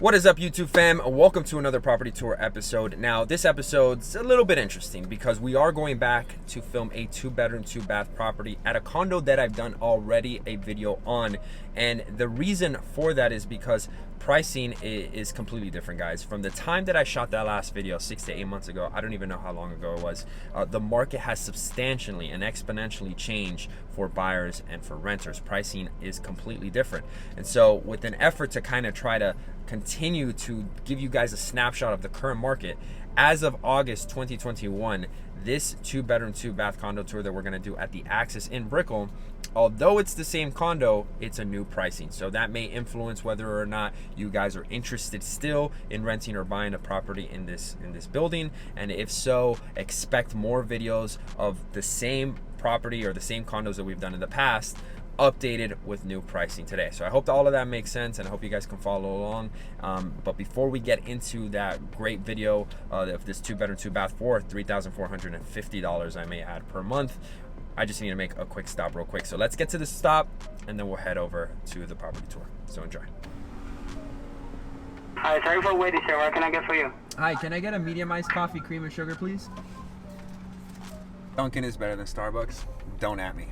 What is up, YouTube fam? Welcome to another property tour episode. Now, this episode's a little bit interesting because we are going back to film a 2-bedroom, 2-bath property at a condo that I've done already a video on. And the reason for that is because pricing is completely different, guys. From the time that I shot that last video 6 to 8 months ago, I don't even know how long ago it was, the market has substantially and exponentially changed for buyers and for renters. Pricing is completely different. And so with an effort to kind of try to continue to give you guys a snapshot of the current market, as of August 2021, this 2-bedroom, 2-bath condo tour that we're going to do at the Axis in Brickell, although it's the same condo, it's a new pricing. So that may influence whether or not you guys are interested still in renting or buying a property in this building. And if so, expect more videos of the same property or the same condos that we've done in the past, updated with new pricing today. So I hope that all of that makes sense, and I hope you guys can follow along. But before we get into that great video of this 2-bedroom, 2-bath for $3,450, I may add, per month, I just need to make a quick stop real quick. So let's get to the stop, and then we'll head over to the property tour. So enjoy. Hi, sorry for waiting, sir. What can I get for you? Hi, can I get a medium iced coffee, cream and sugar, please? Dunkin' is better than Starbucks. Don't at me.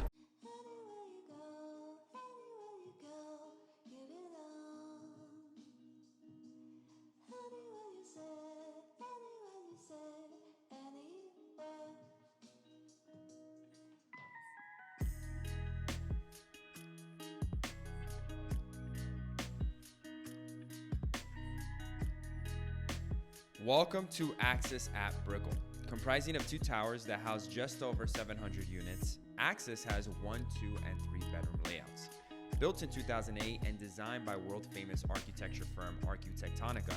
Welcome to Axis at Brickell. Comprising of 2 towers that house just over 700 units, Axis has 1, 2, and 3-bedroom layouts. Built in 2008 and designed by world-famous architecture firm Arquitectonica,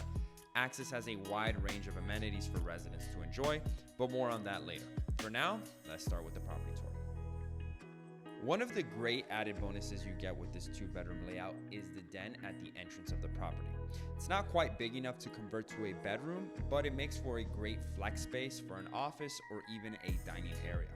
Axis has a wide range of amenities for residents to enjoy, but more on that later. For now, let's start with the property tour. One of the great added bonuses you get with this 2-bedroom layout is the den at the entrance of the property. It's not quite big enough to convert to a bedroom, but it makes for a great flex space for an office or even a dining area.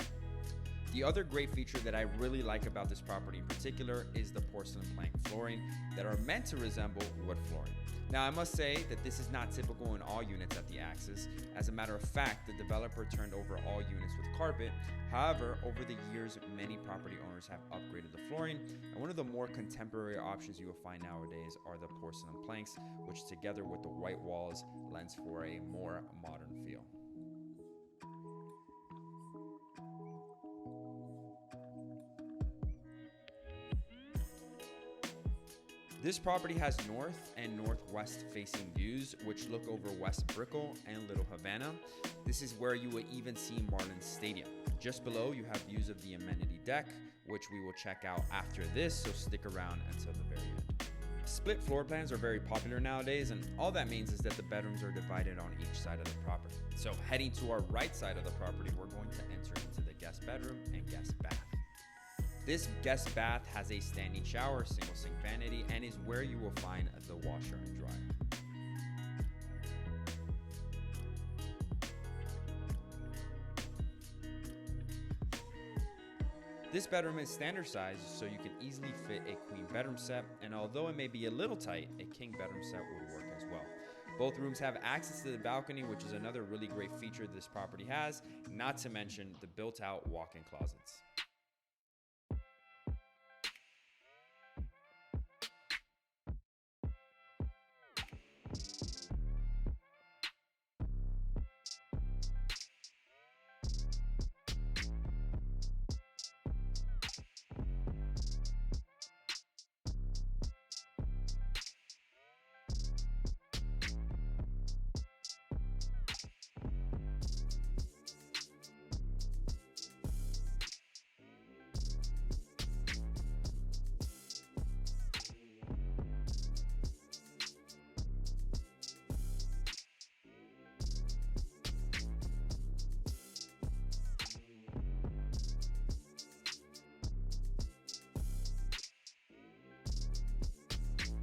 The other great feature that I really like about this property in particular is the porcelain plank flooring that are meant to resemble wood flooring. Now, I must say that this is not typical in all units at the Axis. As a matter of fact, the developer turned over all units with carpet. However, over the years, many property owners have upgraded the flooring, and one of the more contemporary options you will find nowadays are the porcelain planks, which together with the white walls lends for a more modern feel. This property has north and northwest facing views, which look over West Brickell and Little Havana. This is where you will even see Marlins Stadium. Just below, you have views of the amenity deck, which we will check out after this, so stick around until the very end. Split floor plans are very popular nowadays, and all that means is that the bedrooms are divided on each side of the property. So heading to our right side of the property, we're going to enter into the guest bedroom and guest bath. This guest bath has a standing shower, single sink vanity, and is where you will find the washer and dryer. This bedroom is standard size, so you can easily fit a queen bedroom set, and although it may be a little tight, a king bedroom set would work as well. Both rooms have access to the balcony, which is another really great feature this property has, not to mention the built-out walk-in closets.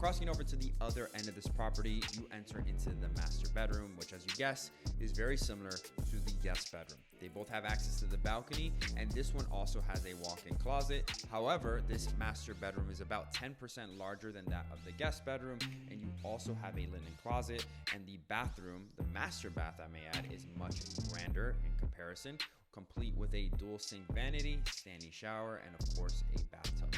Crossing over to the other end of this property, you enter into the master bedroom, which, as you guess, is very similar to the guest bedroom. They both have access to the balcony, and this one also has a walk-in closet. However, this master bedroom is about 10% larger than that of the guest bedroom, and you also have a linen closet, and the bathroom, the master bath I may add, is much grander in comparison, complete with a dual sink vanity, standing shower, and of course a bathtub.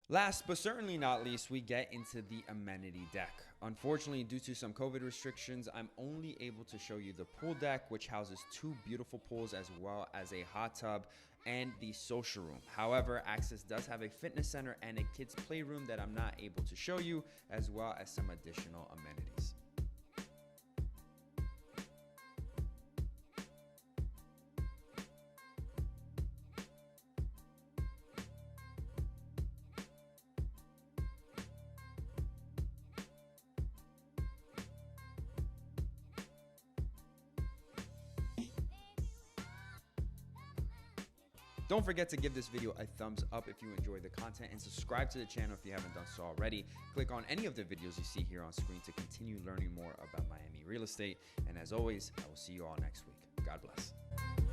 Last but certainly not least, we get into the amenity deck. Unfortunately, due to some COVID restrictions, I'm only able to show you the pool deck, which houses 2 beautiful pools as well as a hot tub and the social room. However, Access does have a fitness center and a kids playroom that I'm not able to show you, as well as some additional amenities. Don't forget to give this video a thumbs up if you enjoy the content, and subscribe to the channel if you haven't done so already. Click on any of the videos you see here on screen to continue learning more about Miami real estate. And as always, I will see you all next week. God bless.